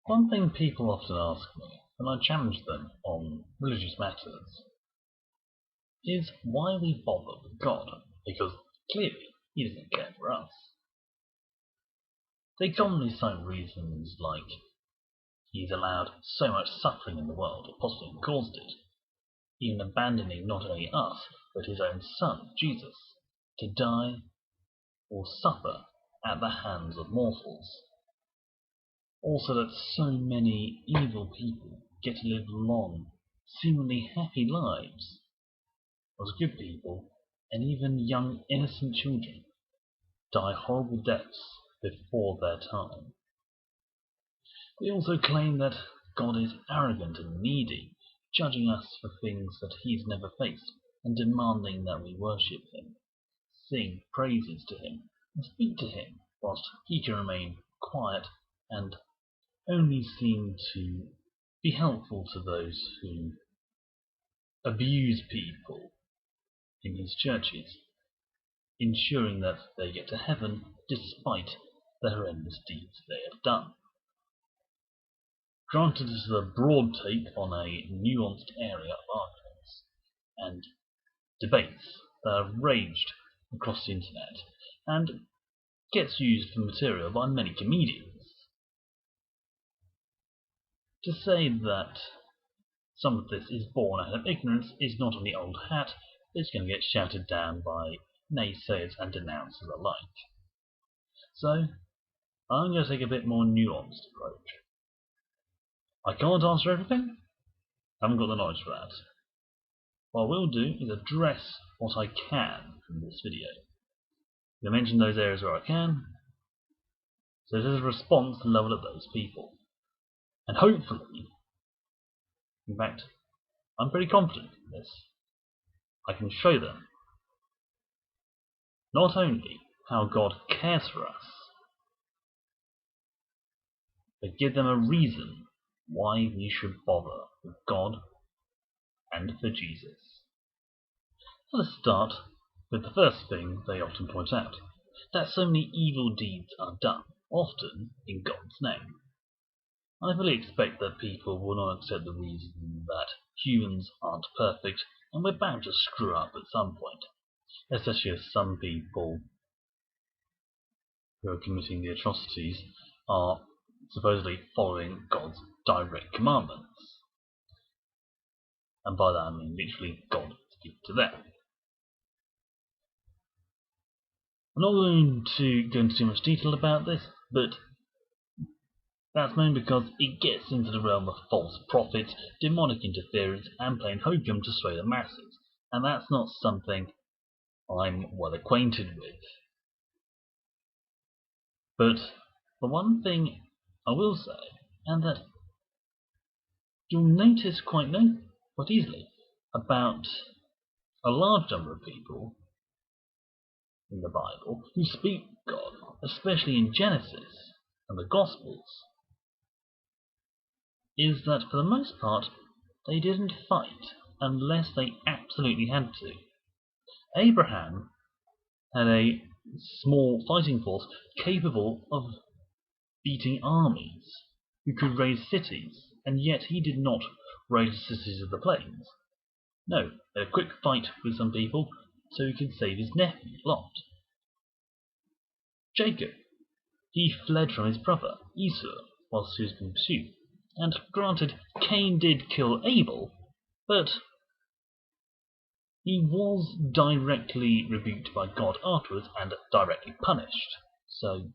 One thing people often ask me when I challenge them on religious matters is why we bother with God, because clearly He doesn't care for us. They commonly cite reasons like He's allowed so much suffering in the world, or possibly caused it, even abandoning not only us, but His own Son, Jesus, to die or suffer at the hands of mortals. Also that so many evil people get to live long, seemingly happy lives, whereas good people, and even young innocent children, die horrible deaths before their time. They also claim that God is arrogant and needy, judging us for things that He's never faced, and demanding that we worship Him, sing praises to Him, and speak to Him, whilst He can remain quiet and only seem to be helpful to those who abuse people in His churches, ensuring that they get to heaven despite the horrendous deeds they have done. Granted, this is a broad take on a nuanced area of arguments and debates that have raged across the internet and gets used for material by many comedians. To say that some of this is born out of ignorance is not only old hat, it's going to get shouted down by naysayers and denouncers alike. So, I'm going to take a bit more nuanced approach. I can't answer everything. I haven't got the knowledge for that. What I will do is address what I can from this video. I'm going to mention those areas where I can, so there's a response level at those people. And hopefully, in fact, I'm pretty confident in this, I can show them not only how God cares for us, but give them a reason why we should bother with God and for Jesus. Let's start with the first thing they often point out, that so many evil deeds are done, often in God's name. I fully expect that people will not accept the reason that humans aren't perfect and we're bound to screw up at some point, especially as some people who are committing the atrocities are supposedly following God's direct commandments. And by that I mean literally God speaks to them. I'm not going to go into too much detail about this, but that's mainly because it gets into the realm of false prophets, demonic interference, and plain hokum to sway the masses, and that's not something I'm well acquainted with. But the one thing I will say, and that you'll notice quite easily about a large number of people in the Bible who speak God, especially in Genesis and the Gospels, is that for the most part they didn't fight unless they absolutely had to. Abraham had a small fighting force capable of beating armies, who could raise cities, and yet he did not raise the cities of the plains. No, a quick fight with some people so he could save his nephew Lot. Jacob, he fled from his brother Esau whilst he was being pursued, and granted Cain did kill Abel, but he was directly rebuked by God afterwards and directly punished. So,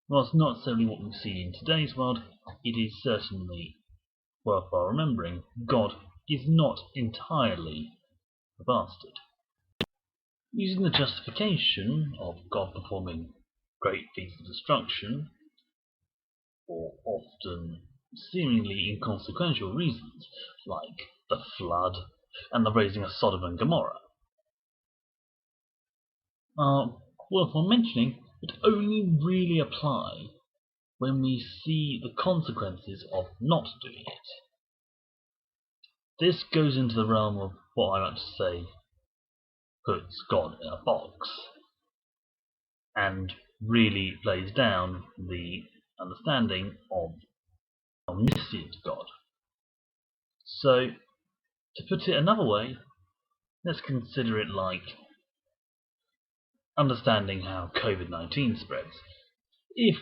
whilst not necessarily what we see in today's world, it is certainly worthwhile remembering God is not entirely a bastard. Using the justification of God performing great feats of destruction, for often seemingly inconsequential reasons, like the flood and the raising of Sodom and Gomorrah, are worthwhile mentioning, but only really apply when we see the consequences of not doing it. This goes into the realm of what I like to say puts God in a box, and really plays down the understanding of omniscient God. So, to put it another way, let's consider it like understanding how COVID-19 spreads. If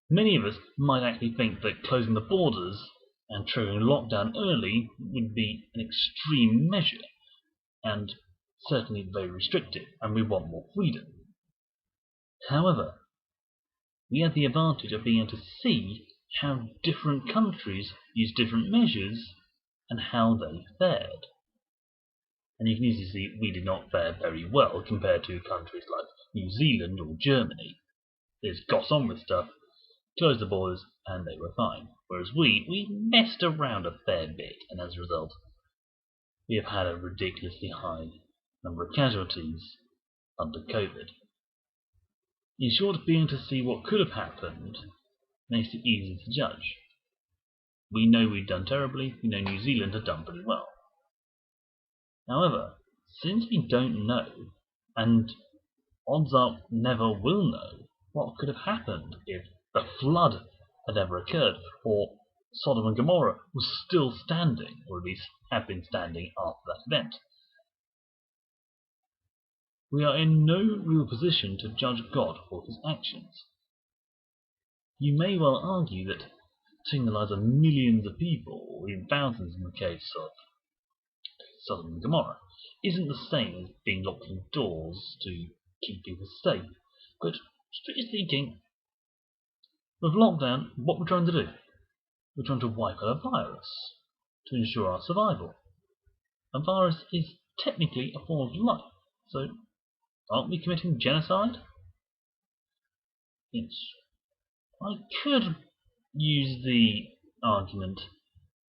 many of us might actually think that closing the borders and triggering lockdown early would be an extreme measure, and certainly very restrictive, and we want more freedom. However, we have the advantage of being able to see how different countries use different measures and how they fared. And you can easily see we did not fare very well compared to countries like New Zealand or Germany. They just got on with stuff, closed the borders, and they were fine. Whereas we messed around a fair bit, and as a result, we have had a ridiculously high number of casualties under COVID. In short, being able to see what could have happened makes it easy to judge. We know we've done terribly, we know New Zealand had done pretty well. However, since we don't know, and odds are never will know, what could have happened if the flood had ever occurred, or Sodom and Gomorrah was still standing, or at least had been standing after that event, we are in no real position to judge God for his actions. You may well argue that taking the lives of millions of people, or even thousands in the case of Sodom and Gomorrah, isn't the same as being locked indoors to keep people safe. But strictly speaking, with lockdown, what we're trying to do? We're trying to wipe out a virus to ensure our survival. A virus is technically a form of life, so aren't we committing genocide? I could use the argument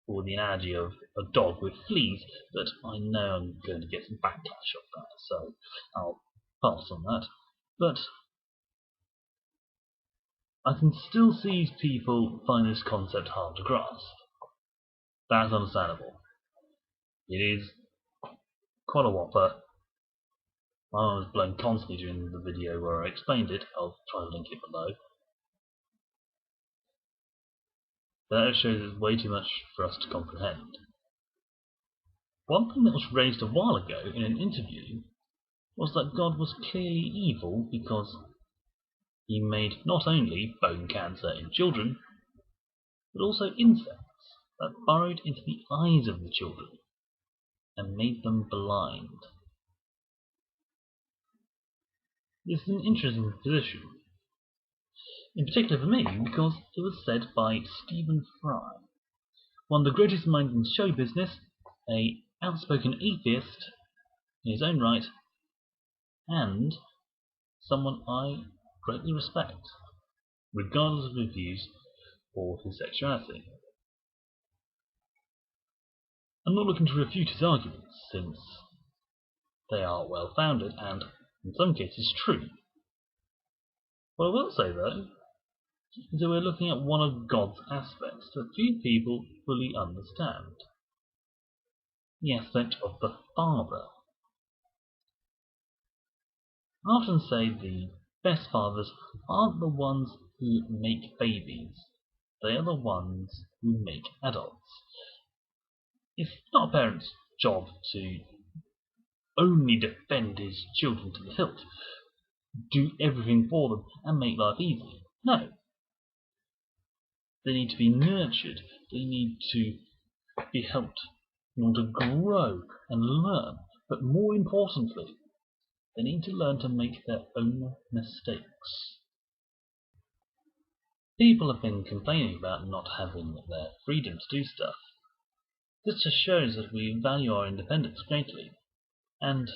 or the analogy of a dog with fleas, but I know I'm going to get some backlash of that, so I'll pass on that. But I can still see people find this concept hard to grasp. That's understandable. It is quite a whopper. My mind was blown constantly during the video where I explained it. I'll try to link it below. But that shows there's way too much for us to comprehend. One thing that was raised a while ago in an interview was that God was clearly evil because he made not only bone cancer in children, but also insects that burrowed into the eyes of the children and made them blind. This is an interesting position, in particular for me, because it was said by Stephen Fry, one of the greatest minds in show business, an outspoken atheist in his own right, and someone I greatly respect, regardless of his views or his sexuality. I'm not looking to refute his arguments, since they are well founded and, in some cases, true. What I will say, though, is that we're looking at one of God's aspects that few people fully understand. The aspect of the Father. I often say the best fathers aren't the ones who make babies. They are the ones who make adults. It's not a parent's job to only defend his children to the hilt, do everything for them, and make life easy. No. They need to be nurtured. They need to be helped in order to grow and learn. But more importantly, they need to learn to make their own mistakes. People have been complaining about not having their freedom to do stuff. This just shows that we value our independence greatly, and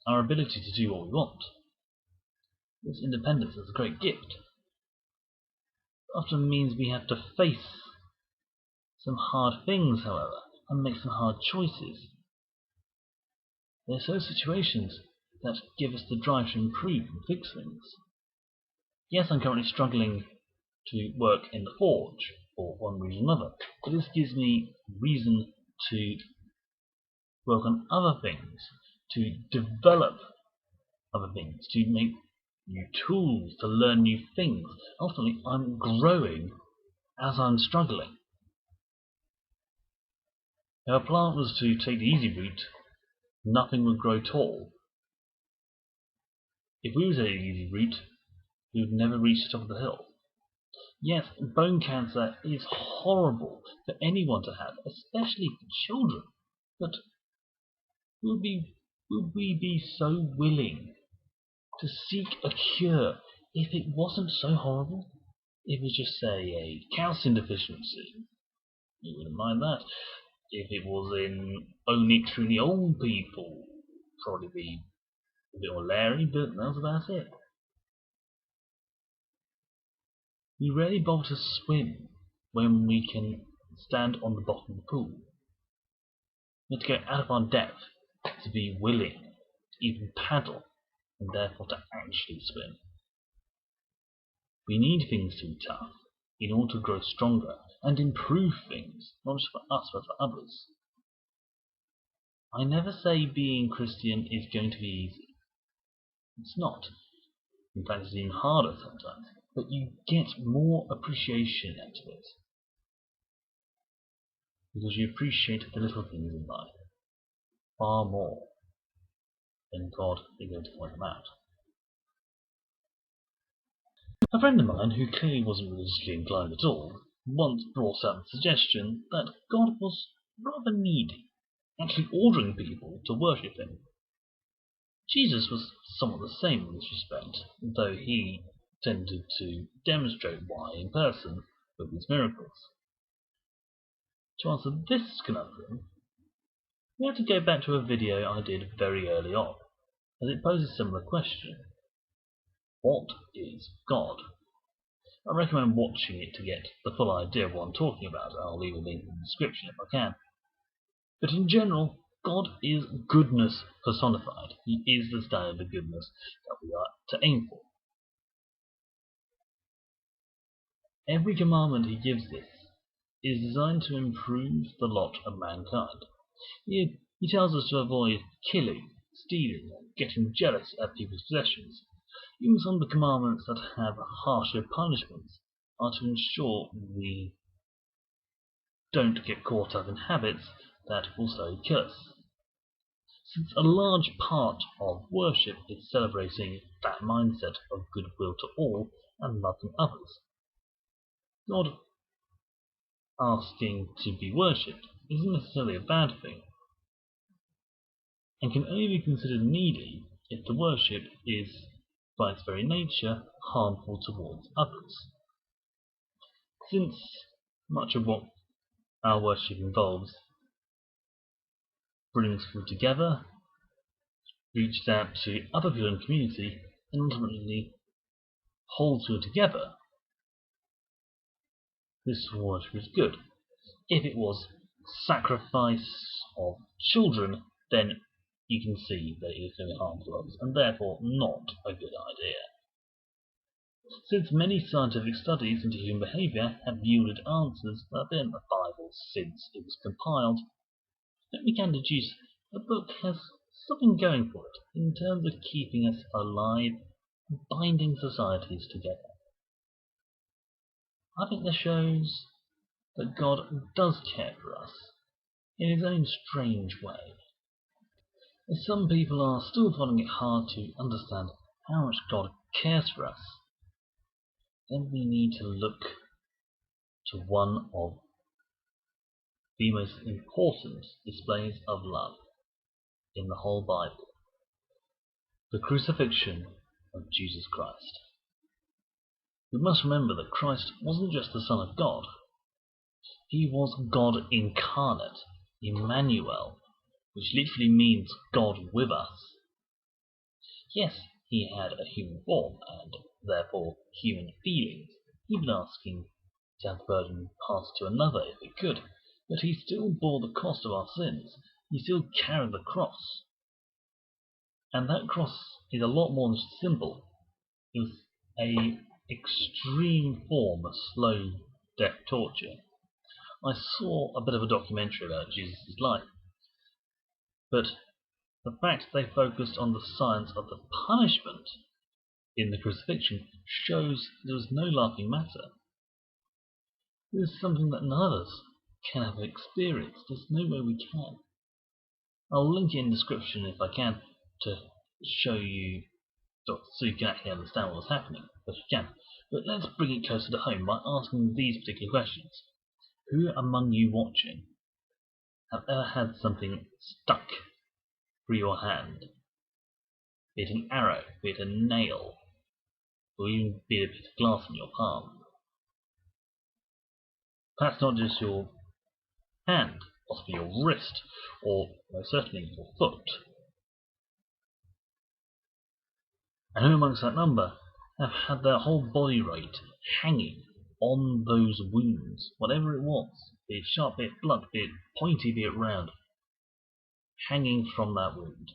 our ability to do what we want. This independence is a great gift. It often means we have to face some hard things, however, and make some hard choices. There are those situations that give us the drive to improve and fix things. Yes, I'm currently struggling to work in the forge for one reason or another, but this gives me reason to work on other things, to develop other things, to make new tools, to learn new things. Ultimately, I'm growing as I'm struggling. If a plant was to take the easy route, nothing would grow tall. If we were to take the easy route, we would never reach the top of the hill. Yes, bone cancer is horrible for anyone to have, especially for children. But would we be so willing to seek a cure if it wasn't so horrible? If it was just, say, a calcium deficiency, you wouldn't mind that. If it was in onyx in the old people, probably be a bit more Larry, but that's about it. We rarely bother to swim when we can stand on the bottom of the pool. We have to go out of our depth to be willing to even paddle, and therefore to actually swim. We need things to be tough in order to grow stronger and improve things, not just for us but for others. I never say being Christian is going to be easy. It's not. In fact, it's even harder sometimes. But you get more appreciation out of it. Because you appreciate the little things in life far more than God is going to point them out. A friend of mine, who clearly wasn't religiously inclined at all, once brought up the suggestion that God was rather needy, actually ordering people to worship him. Jesus was somewhat the same in this respect, though he tended to demonstrate why in person with his miracles. To answer this conundrum, we have to go back to a video I did very early on, as it poses a similar question. What is God? I recommend watching it to get the full idea of what I'm talking about. I'll leave a link in the description if I can. But in general, God is goodness personified. He is the standard of goodness that we are to aim for. Every commandment he gives us is designed to improve the lot of mankind. He tells us to avoid killing, stealing, and getting jealous at people's possessions. Even some of the commandments that have harsher punishments are to ensure we don't get caught up in habits that will slowly kill us. Since a large part of worship is celebrating that mindset of goodwill to all and loving others, God asking to be worshipped isn't necessarily a bad thing, and can only be considered needy if the worship is, by its very nature, harmful towards others. Since much of what our worship involves brings people together, reaches out to other people in the community, and ultimately holds people together, this worship is good. If it was sacrifice of children, then you can see that it is going to harm others, and therefore not a good idea. Since many scientific studies into human behaviour have yielded answers that have been in the Bible since it was compiled, I think we can deduce the book has something going for it in terms of keeping us alive and binding societies together. I think this shows that God does care for us in his own strange way. If some people are still finding it hard to understand how much God cares for us, then we need to look to one of the most important displays of love in the whole Bible, the crucifixion of Jesus Christ. We must remember that Christ wasn't just the Son of God. He was God incarnate, Emmanuel, which literally means God with us. Yes, he had a human form and therefore human feelings, even asking to have the burden passed to another if it could, but he still bore the cost of our sins. He still carried the cross. And that cross is a lot more than just a symbol. It was an extreme form of slow death torture. I saw a bit of a documentary about Jesus' life, but the fact they focused on the science of the punishment in the crucifixion shows there was no laughing matter. This is something that none of us can have experienced. There's no way we can. I'll link it in the description if I can to show you so you can actually understand what's happening, if you can. But let's bring it closer to home by asking these particular questions. Who among you watching have ever had something stuck through your hand? Be it an arrow, be it a nail, or even be it a piece of glass in your palm. Perhaps not just your hand, possibly your wrist, or most certainly your foot. And who amongst that number have had their whole body weight hanging on those wounds, whatever it was, be it sharp, be it blunt, be it pointy, be it round, hanging from that wound?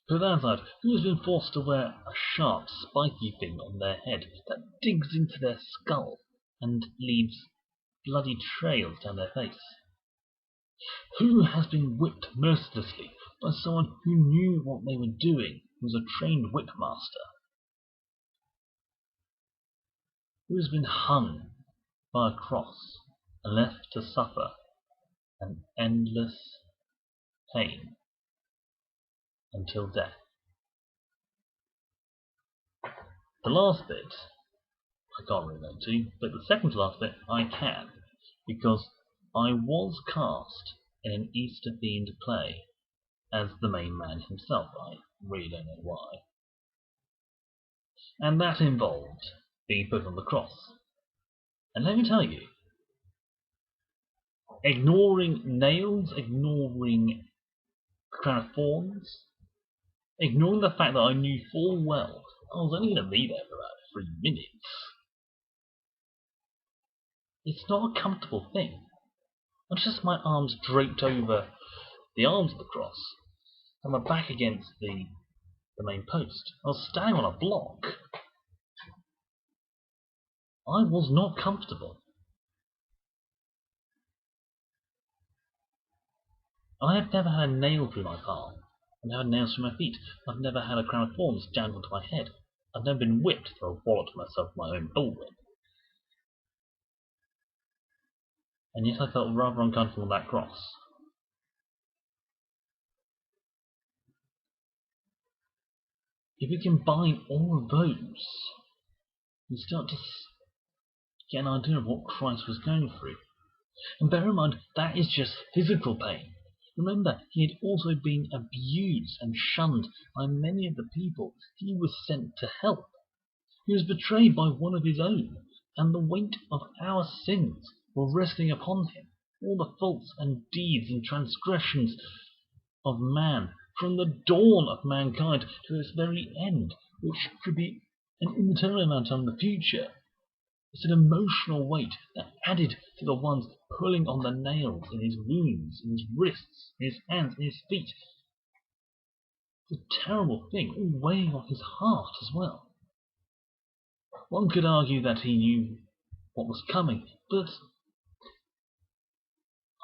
Put that aside, who has been forced to wear a sharp, spiky thing on their head that digs into their skull and leaves bloody trails down their face? Who has been whipped mercilessly by someone who knew what they were doing, who was a trained whipmaster? Who has been hung by a cross and left to suffer an endless pain until death? The last bit I can't really go to, but the second to last bit I can, because I was cast in an Easter-themed play as the main man himself. I really don't know why. And that involved being put on the cross. And let me tell you, ignoring nails, ignoring the crown of thorns, ignoring the fact that I knew full well I was only going to be there for about 3 minutes, it's not a comfortable thing. Not just my arms draped over the arms of the cross, and my back against the main post. I was standing on a block. I was not comfortable. I have never had a nail through my palm. I've never had nails through my feet. I've never had a crown of thorns jammed onto my head. I've never been whipped for a wallop to myself with my own bullwhip. And yet I felt rather uncomfortable on that cross. If we combine all of those, you start to get an idea of what Christ was going through. And bear in mind, that is just physical pain. Remember, he had also been abused and shunned by many of the people he was sent to help. He was betrayed by one of his own, and the weight of our sins were resting upon him. All the faults and deeds and transgressions of man, from the dawn of mankind to its very end, which could be an indeterminate amount of time in the future. It's an emotional weight that added to the ones pulling on the nails in his wounds, in his wrists, in his hands, in his feet. It's a terrible thing, all weighing on his heart as well. One could argue that he knew what was coming, but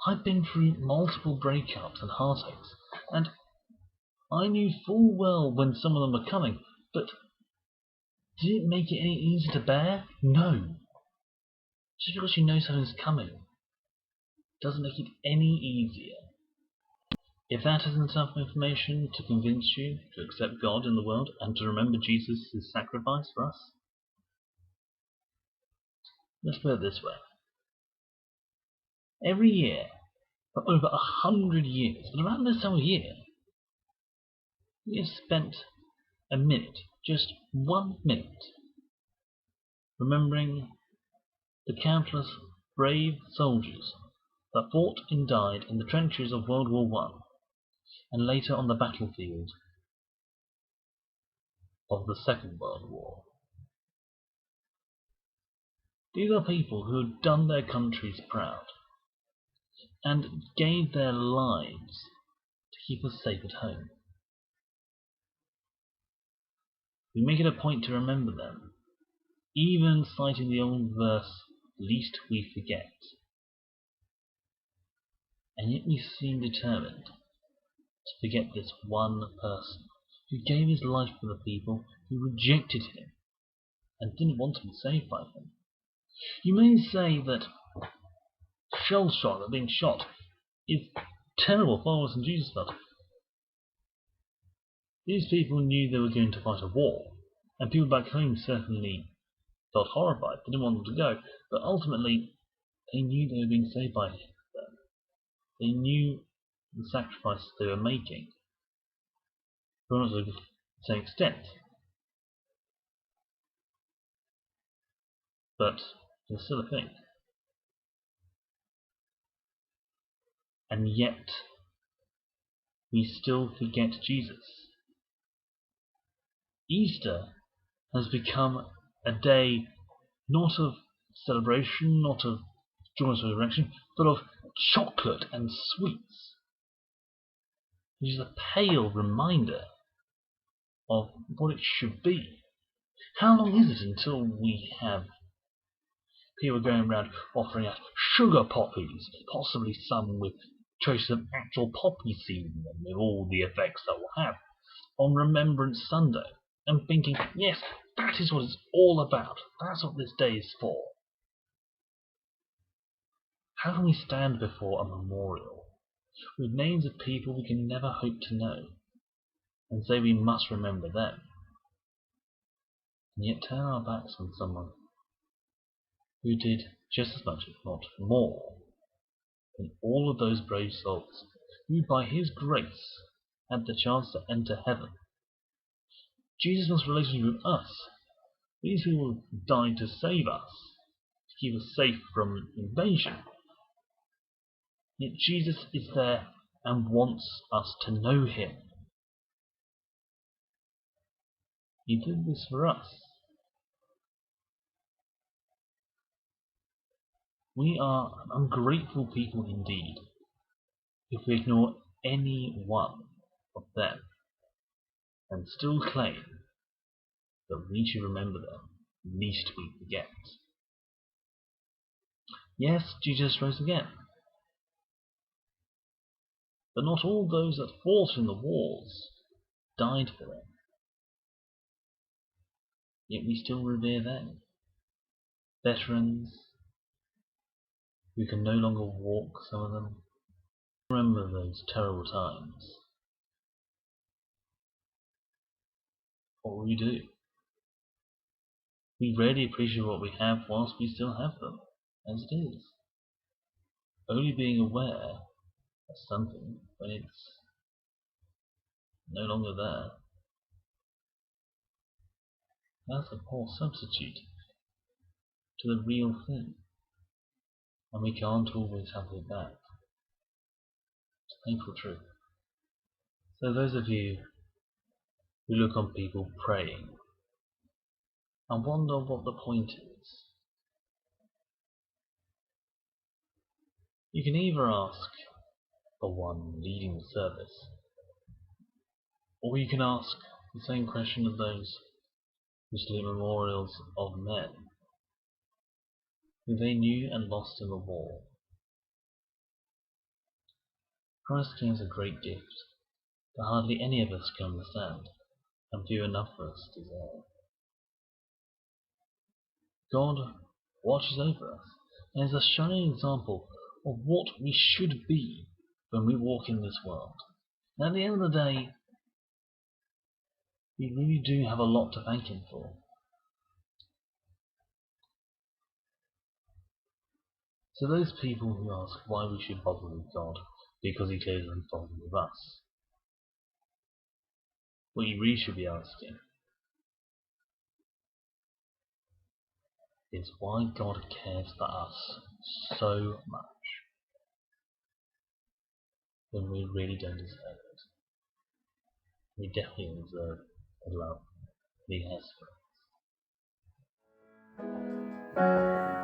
I've been through multiple breakups and heartaches, and I knew full well when some of them were coming, but did it make it any easier to bear? No. Just because you know something's coming doesn't make it any easier. If that isn't enough information to convince you to accept God in the world and to remember Jesus' sacrifice for us, let's put it this way. Every year, for over 100 years, but around this time of year, we have spent a minute, just 1 minute, remembering the countless brave soldiers that fought and died in the trenches of World War I, and later on the battlefield of the Second World War. These are people who have done their countries proud and gave their lives to keep us safe at home. We make it a point to remember them, even citing the old verse, "Least we forget." And yet we seem determined to forget this one person who gave his life for the people who rejected him and didn't want to be saved by him. You may say that shell shock, that being shot, is terrible, far worse than Jesus felt. These people knew they were going to fight a war, and people back home certainly felt horrified. They didn't want them to go, but ultimately they knew they were being saved by them. They knew the sacrifices they were making, but not to the same extent. But it was still a thing. And yet, we still forget Jesus. Easter has become a day not of celebration, not of joyous resurrection, but of chocolate and sweets, which is a pale reminder of what it should be. How long is it until we have people going around offering us sugar poppies, possibly some with traces of actual poppy seed in them, with all the effects that will have, on Remembrance Sunday, and thinking, yes, that is what it's all about. That's what this day is for. How can we stand before a memorial with names of people we can never hope to know, and say we must remember them, and yet turn our backs on someone who did just as much, if not more, than all of those brave souls who, by his grace, had the chance to enter heaven? Jesus wants relationship with us. These people died to save us, to keep us safe from invasion. Yet Jesus is there and wants us to know him. He did this for us. We are an ungrateful people indeed if we ignore any one of them and still claim that we should remember them, lest we forget. Yes, Jesus rose again, but not all those that fought in the wars died for him. Yet we still revere them. Veterans who can no longer walk, some of them. Remember those terrible times. What will we do? We rarely appreciate what we have whilst we still have them, as it is. Only being aware of something when it's no longer there. That's a poor substitute to the real thing, and we can't always have it back. It's a painful truth. So those of you who look on people praying and wonder what the point is, you can either ask the one leading the service, or you can ask the same question of those who salute memorials of men who they knew and lost in the war. Christ came as a great gift that hardly any of us can understand, and few enough of us deserve. God watches over us and is a shining example of what we should be when we walk in this world. And at the end of the day, we really do have a lot to thank him for. So those people who ask why we should bother with God because he clearly doesn't bother with us, what you really should be asking is why God cares for us so much when we really don't deserve it. We definitely deserve the love he has for us.